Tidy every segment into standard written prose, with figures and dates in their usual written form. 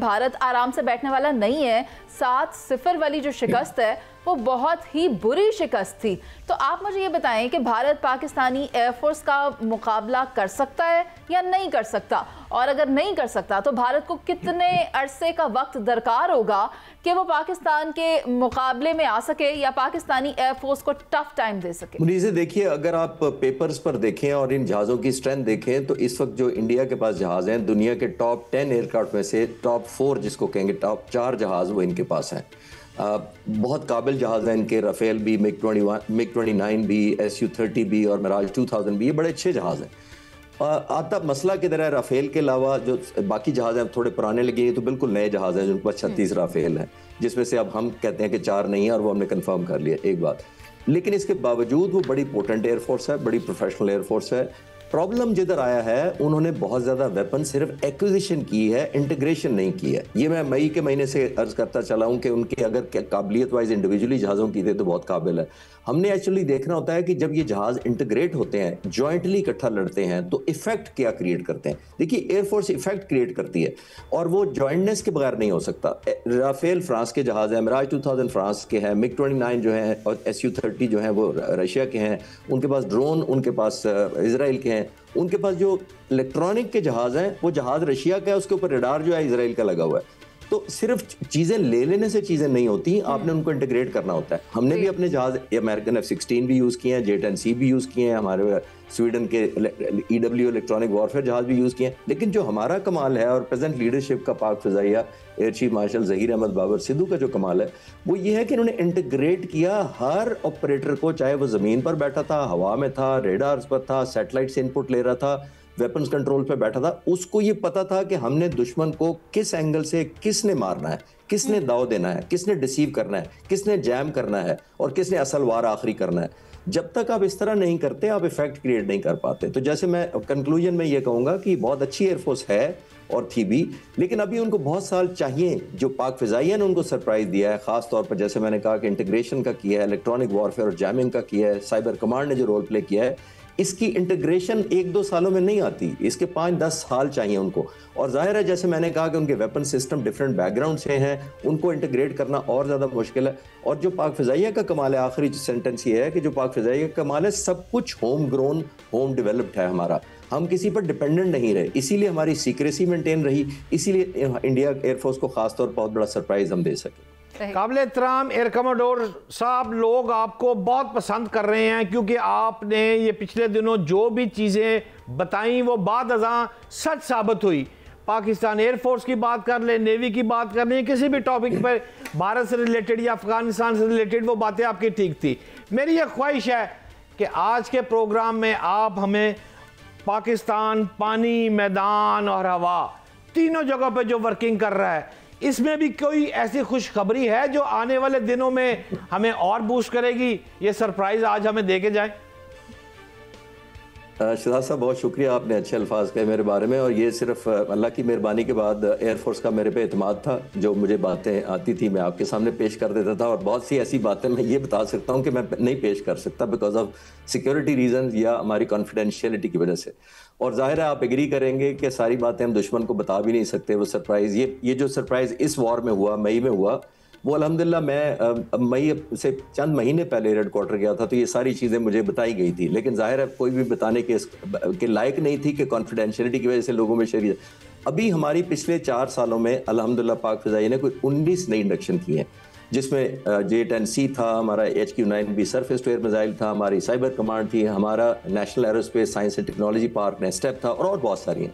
भारत आराम से बैठने वाला नहीं है। 7-0 वाली जो शिकस्त है वो बहुत ही बुरी शिकस्त थी। तो आप मुझे ये बताएं कि भारत पाकिस्तानी एयरफोर्स का मुकाबला कर सकता है या नहीं कर सकता, और अगर नहीं कर सकता तो भारत को कितने अरसे का वक्त दरकार होगा कि वो पाकिस्तान के मुकाबले में आ सके या पाकिस्तानी एयरफोर्स को टफ टाइम दे सके। मुनीज़े देखिए, अगर आप पेपर्स पर देखें और इन जहाज़ों की स्ट्रेंथ देखें तो इस वक्त जो इंडिया के पास जहाज़ हैं, दुनिया के टॉप 10 एयरक्राफ्ट में से टॉप 4 जिसको कहेंगे, टॉप 4 जहाज़ वो इनके पास हैं। बहुत काबिल जहाज़ हैं इनके, राफेल भी, मिग-29 भी, SU-30 भी और मिराज 2000 भी, ये बड़े अच्छे जहाज़ हैं। आता मसला किधर है? राफेल के अलावा जो बाकी जहाज़ हैं थोड़े पुराने लगे, तो बिल्कुल नए जहाज़ हैं जिनके पास 36 राफेल हैं, जिसमें से अब हम कहते हैं कि 4 नहीं है और वो हमने कंफर्म कर लिया, एक बात। लेकिन इसके बावजूद वो बड़ी पोटेंट एयरफोर्स है, बड़ी प्रोफेशनल एयरफोर्स है। प्रॉब्लम जिधर आया है, उन्होंने बहुत ज़्यादा वेपन सिर्फ एक्विजिशन की है, इंटीग्रेशन नहीं की है। ये मैं मई के महीने से अर्ज़ करता चला हूँ कि उनके अगर काबिलियत वाइज इंडिविजुअली जहाज़ों की थे तो बहुत काबिल है। हमने एक्चुअली देखना होता है कि जब ये जहाज़ इंटीग्रेट होते हैं, जॉइंटली इकट्ठा लड़ते हैं, तो इफेक्ट क्या क्रिएट करते हैं। देखिए, एयरफोर्स इफेक्ट क्रिएट करती है और वो जॉइंटनेस के बगैर नहीं हो सकता। राफेल फ्रांस के जहाज़ हैं, मिराज 2000 फ्रांस के हैं, मिग-29 जो हैं और SU-30 जो हैं वो रशिया के हैं, उनके पास ड्रोन, उनके पास इसराइल के हैं, उनके पास जो इलेक्ट्रॉनिक के जहाज़ हैं वो जहाज़ रशिया का है, उसके ऊपर रडार जो है इसराइल का लगा हुआ है। तो सिर्फ चीज़ें ले लेने से चीज़ें नहीं होती, आपने उनको इंटीग्रेट करना होता है। हमने भी अपने जहाज़ अमेरिकन F-16 भी यूज़ किए हैं, J-10C भी यूज़ किए हैं, हमारे स्वीडन के EW इलेक्ट्रॉनिक वॉरफेयर जहाज़ भी यूज़ किए हैं। लेकिन जो हमारा कमाल है और प्रेजेंट लीडरशिप का Pak Fizaiya air chief marshal Zaheer Ahmed Babar Sidhu का जो कमाल है वो ये है कि इन्होंने इंटीग्रेट किया हर ऑपरेटर को, चाहे वो ज़मीन पर बैठा था, हवा में था, रेडार्स पर था, सैटेलाइट से इनपुट ले रहा था, वेपन्स कंट्रोल पे बैठा था, उसको ये पता था कि हमने दुश्मन को किस एंगल से किसने मारना है, किसने दाव देना है, किसने डिसीव करना है, किसने जैम करना है और किसने असल वार आखिरी करना है। जब तक आप इस तरह नहीं करते, आप इफेक्ट क्रिएट नहीं कर पाते। तो जैसे मैं कंक्लूजन में ये कहूँगा कि बहुत अच्छी एयरफोर्स है और थी भी, लेकिन अभी उनको बहुत साल चाहिए। जो पाक फ़िज़ाइया ने उनको सरप्राइज़ दिया है, ख़ास तौर पर जैसे मैंने कहा कि इंटीग्रेशन का किया है, इलेक्ट्रॉनिक वॉरफेयर और जैमिंग का किया है, साइबर कमांड ने जो रोल प्ले किया है, इसकी इंटीग्रेशन 1-2 सालों में नहीं आती, इसके 5-10 साल चाहिए उनको। और जाहिर है, जैसे मैंने कहा कि उनके वेपन सिस्टम डिफरेंट बैकग्राउंड से हैं, उनको इंटीग्रेट करना और ज़्यादा मुश्किल है। और जो पाक फ़िज़ाइया का कमाल है, आखिरी सेंटेंस ये है कि जो पाक फ़िज़ाइया का कमाल है, सब कुछ होम ग्रोन, होम डेवलप्ड है हमारा। हम किसी पर डिपेंडेंट नहीं रहे, इसीलिए हमारी सीक्रेसी मेंटेन रही, इसीलिए इंडिया एयरफोर्स को खासतौर पर बहुत बड़ा सरप्राइज हम दे सके। काबिल एहतराम एयर कमोडोर साहब, लोग आपको बहुत पसंद कर रहे हैं क्योंकि आपने ये पिछले दिनों जो भी चीज़ें बताई वो बाद अज़ां सच साबित हुई। पाकिस्तान एयरफोर्स की बात कर लें, नेवी की बात कर लें, किसी भी टॉपिक पर भारत से रिलेटेड या अफगानिस्तान से रिलेटेड, वो बातें आपकी ठीक थी। मेरी ये ख्वाहिश है कि आज के प्रोग्राम में आप हमें पाकिस्तान पानी, मैदान और हवा तीनों जगह पर जो वर्किंग कर रहा है, इसमें भी कोई ऐसी खुशखबरी है जो आने वाले दिनों में हमें और बूस्ट करेगी? ये सरप्राइज आज हमें दे के जाए। शहजाद साहब, बहुत शुक्रिया, आपने अच्छे अल्फाज कहे मेरे बारे में। और ये सिर्फ अल्लाह की मेहरबानी के बाद एयरफोर्स का मेरे पे एतमाद था। जो मुझे बातें आती थी मैं आपके सामने पेश कर देता था, और बहुत सी ऐसी बातें मैं ये बता सकता हूँ कि मैं नहीं पेश कर सकता बिकॉज ऑफ सिक्योरिटी रीजन या हमारी कॉन्फिडेंशियलिटी की वजह से। और जाहिर है आप एग्री करेंगे कि सारी बातें हम दुश्मन को बता भी नहीं सकते। वो सरप्राइज़, ये जो सरप्राइज़ इस वॉर में हुआ, मई में हुआ, वो अल्हम्दुलिल्लाह मैं मई से चंद महीने पहले रेड क्वार्टर गया था, तो ये सारी चीज़ें मुझे बताई गई थी। लेकिन जाहिर है कोई भी बताने के लायक नहीं थी कि कॉन्फिडेंशियलिटी की वजह से लोगों में शेयर। अभी हमारी पिछले 4 सालों में अल्हम्दुलिल्लाह पाक फ़िज़ाइया ने कोई 19 नई इंडक्शन किए हैं, जिसमें J-10C था, हमारा HQ-9 भी सरफेस टू एयर मिसाइल था, हमारी साइबर कमांड थी, हमारा national aerospace science and technology park NASTP था, और बहुत सारी हैं।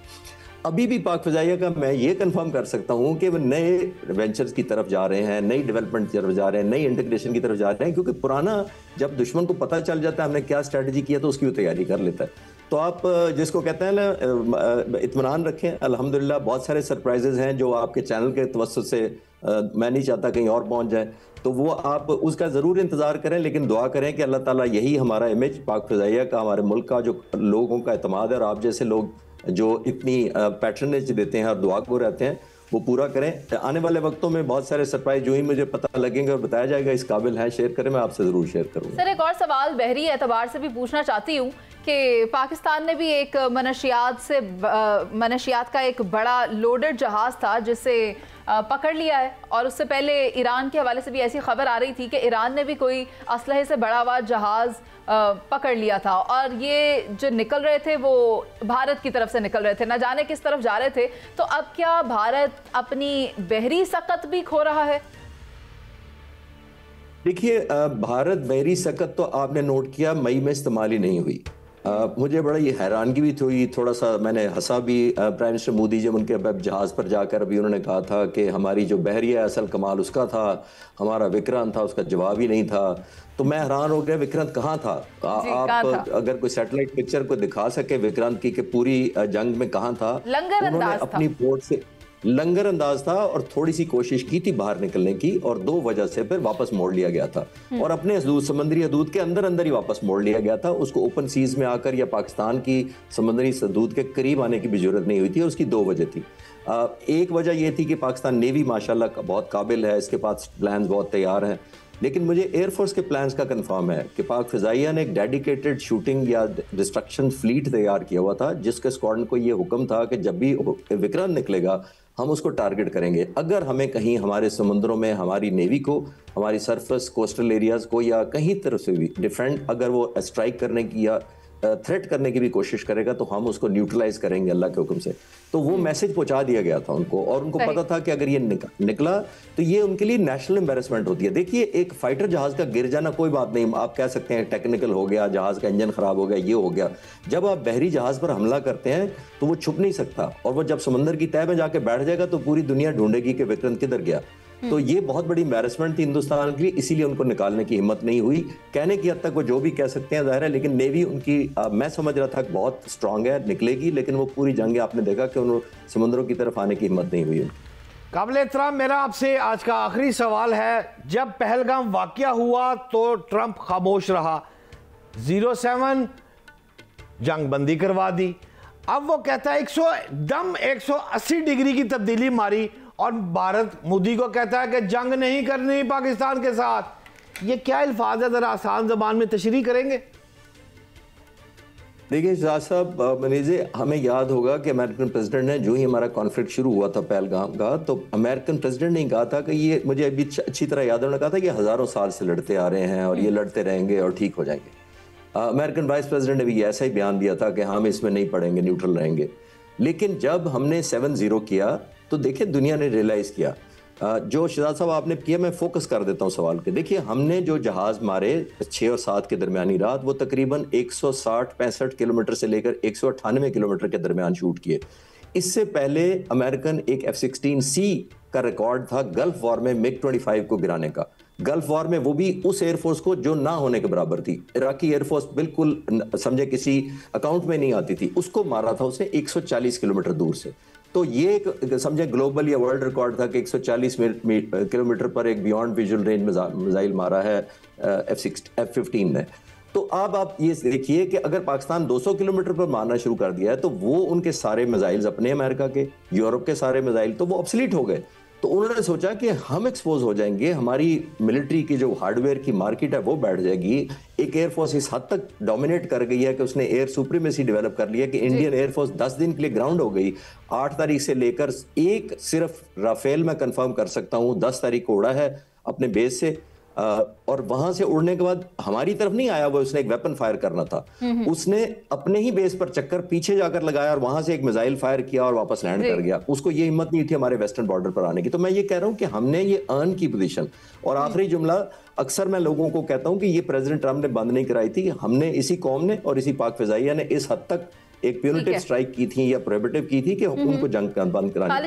अभी भी पाक फ़िज़ाइया का मैं ये कंफर्म कर सकता हूँ कि वो नए वेंचर्स की तरफ जा रहे हैं, नई डेवलपमेंट की तरफ जा रहे हैं, नई इंटीग्रेशन की तरफ जा रहे हैं, क्योंकि पुराना जब दुश्मन को पता चल जाता है हमने क्या स्ट्रेटजी किया तो उसकी वो तैयारी कर लेता है। तो आप जिसको कहते हैं ना, इत्मीनान रखें। अल्हम्दुलिल्लाह बहुत सारे सरप्राइजेज हैं जो आपके चैनल के तवज्जुह से मैं नहीं चाहता कहीं और पहुंच जाए, तो वो आप उसका ज़रूर इंतज़ार करें। लेकिन दुआ करें कि अल्लाह ताला यही हमारा इमेज पाक फ़िज़ाइया का, हमारे मुल्क का, जो लोगों का एतमाद है और आप जैसे लोग जो इतनी पैटर्नेज देते हैं और दुआ को रहते हैं, वो पूरा करें। आने वाले वक्तों में बहुत सारे सरप्राइज जो ही मुझे पता लगेंगे और बताया जाएगा इस काबिल है शेयर करें, मैं आपसे ज़रूर शेयर करूँगा। सर एक और सवाल बहरी एतबार से भी पूछना चाहती हूँ कि पाकिस्तान ने भी एक मनशियात का एक बड़ा लोडेड जहाज़ था जिसे पकड़ लिया है, और उससे पहले ईरान के हवाले से भी ऐसी खबर आ रही थी कि ईरान ने भी कोई असलहे से बड़ा हुआ जहाज़ पकड़ लिया था, और ये जो निकल रहे थे वो भारत की तरफ से निकल रहे थे, ना जाने किस तरफ जा रहे थे। तो अब क्या भारत अपनी बहरी सकत भी खो रहा है? देखिए, भारत बहरी सकत तो आपने नोट किया मई में इस्तेमाल ही नहीं हुई। मुझे बड़ा ये हैरानगी भी हुई, थोड़ा सा मैंने हंसा भी। प्राइम मिनिस्टर मोदी जब उनके जहाज़ पर जाकर अभी उन्होंने कहा था कि हमारी जो बहरिया असल कमाल उसका था, हमारा विक्रांत था, उसका जवाब ही नहीं था। तो मैं हैरान हो गया, विक्रांत कहाँ था? आप अगर कोई सैटेलाइट पिक्चर को दिखा सके विक्रांत की कि पूरी जंग में कहाँ था। उन्होंने अपनी पोर्ट से लंगर अंदाज था और थोड़ी सी कोशिश की थी बाहर निकलने की, और 2 वजह से फिर वापस मोड़ लिया गया था, और अपने समुद्री हदूद के अंदर ही वापस मोड़ लिया गया था। उसको ओपन सीज में आकर या पाकिस्तान की समुद्री हदूद के करीब आने की भी जरूरत नहीं हुई थी, और उसकी 2 वजह थी। एक वजह यह थी कि पाकिस्तान नेवी माशाल्लाह बहुत काबिल है, इसके पास प्लान बहुत तैयार हैं, लेकिन मुझे एयरफोर्स के प्लान्स का कंफर्म है कि पाक फिजाइया ने एक डेडिकेटेड शूटिंग या डिस्ट्रक्शन फ्लीट तैयार किया हुआ था, जिसके स्क्वाड्रन को ये हुक्म था कि जब भी विक्रांत निकलेगा हम उसको टारगेट करेंगे। अगर हमें कहीं हमारे समुद्रों में हमारी नेवी को, हमारी सरफेस कोस्टल एरियाज को या कहीं तरफ से भी डिफेंड अगर वो स्ट्राइक करने की या थ्रेट करने की भी कोशिश करेगा तो हम उसको न्यूट्रलाइज करेंगे अल्लाह के हुक्म से। तो वो मैसेज पहुंचा दिया गया था उनको, और उनको पता था कि अगर ये निकला तो ये उनके लिए नेशनल एम्बेरसमेंट होती है। देखिए, एक फाइटर जहाज का गिर जाना कोई बात नहीं, आप कह सकते हैं टेक्निकल हो गया, जहाज का इंजन खराब हो गया, ये हो गया। जब आप बहरी जहाज पर हमला करते हैं तो वो छुप नहीं सकता, और वो जब समंदर की तह में जाके बैठ जाएगा तो पूरी दुनिया ढूंढेगी कि विक्रांत किधर गया। तो ये बहुत बड़ी एम्बैरेसमेंट थी हिंदुस्तान के लिए, इसीलिए उनको निकालने की हिम्मत नहीं हुई। कहने की हद तक वो जो भी कह सकते हैं जाहिर है, लेकिन नेवी उनकी मैं समझ रहा था बहुत स्ट्रांग है, निकलेगी, लेकिन वो पूरी जंग आपने देखा कि उन समुद्रों की तरफ आने की हिम्मत नहीं हुई। काबिल एहतराम, मेरा आपसे आज का आखिरी सवाल है, जब पहलगाम वाकया हुआ तो ट्रंप खामोश रहा, 07 जंग बंदी करवा दी, अब वो कहता है 180 डिग्री की तब्दीली मारी, और भारत मोदी को कहता है कि जंग नहीं करनी पाकिस्तान के साथ। ये क्या अल्फाज है, जरा आसान ज़बान में तशरीह करेंगे? देखिए शाह साहब, मनीजे, हमें याद होगा कि अमेरिकन प्रेसिडेंट ने जो ही हमारा कॉन्फ्लिक्ट शुरू हुआ था पहलगाम का, तो अमेरिकन प्रेसिडेंट ने कहा था कि ये, मुझे अभी अच्छी तरह याद है, उन्होंने कहा था कि हज़ारों साल से लड़ते आ रहे हैं और ये लड़ते रहेंगे और ठीक हो जाएंगे। अमेरिकन वाइस प्रेसिडेंट ने भी ऐसा ही बयान दिया था कि हम इसमें नहीं पड़ेंगे, न्यूट्रल रहेंगे। लेकिन जब हमने 7-0 किया तो देखिए दुनिया ने रियलाइज़ किया, जो शहजाद साहब आपने किया, मैं फोकस कर देता हूँ सवाल के। देखिए, हमने जो जहाज़ मारे 6 और 7 के दरमियानी रात, वो तकरीबन 160-65 किलोमीटर से लेकर 198 किलोमीटर के दरमियान शूट किए। इससे पहले अमेरिकन एक F-16C का रिकॉर्ड था गल्फ वॉर में MiG-25 को गिराने का। गल्फ वॉर में वो भी उस एयरफोर्स को जो ना होने के बराबर थी, इराकी एयरफोर्स बिल्कुल समझे किसी अकाउंट में नहीं आती थी, उसको मारा था उसने 140 किलोमीटर दूर से। तो ये एक समझे ग्लोबल या वर्ल्ड रिकॉर्ड था कि 140 किलोमीटर पर एक बियॉन्ड विजुअल रेंज मिसाइल मारा है F-15 ने। तो अब आप ये देखिए कि अगर पाकिस्तान 200 किलोमीटर पर मारना शुरू कर दिया है तो वो उनके सारे मिसाइल्स, अपने अमेरिका के, यूरोप के सारे मिसाइल, तो वो ऑब्सोलीट हो गए। तो उन्होंने सोचा कि हम एक्सपोज हो जाएंगे, हमारी मिलिट्री की जो हार्डवेयर की मार्केट है वो बैठ जाएगी। एक एयरफोर्स इस हद तक डोमिनेट कर गई है कि उसने एयर सुप्रीमेसी डेवलप कर लिया कि इंडियन एयरफोर्स 10 दिन के लिए ग्राउंड हो गई। 8 तारीख से लेकर एक सिर्फ राफेल मैं कंफर्म कर सकता हूँ 10 तारीख को उड़ा है अपने बेस से, और वहां से उड़ने के बाद हमारी तरफ नहीं आया, वो उसने एक वेपन फायर करना था, उसने अपने ही बेस पर चक्कर पीछे जाकर लगाया और वहां से एक मिसाइल फायर किया और वापस लैंड कर गया। उसको ये हिम्मत नहीं थी हमारे वेस्टर्न बॉर्डर पर आने की। तो मैं ये कह रहा हूं कि हमने ये अर्न की पोजीशन। और आखिरी जुमला, अक्सर मैं लोगों को कहता हूं कि ये प्रेसिडेंट ट्रंप ने बंद नहीं कराई थी, हमने, इसी कौम ने और इसी पाक फिजाइया ने इस हद तक एक प्यूनिटिव स्ट्राइक की थी या प्रोहिबिटिव की थी कि उनको जंग बंद करानी पड़ी।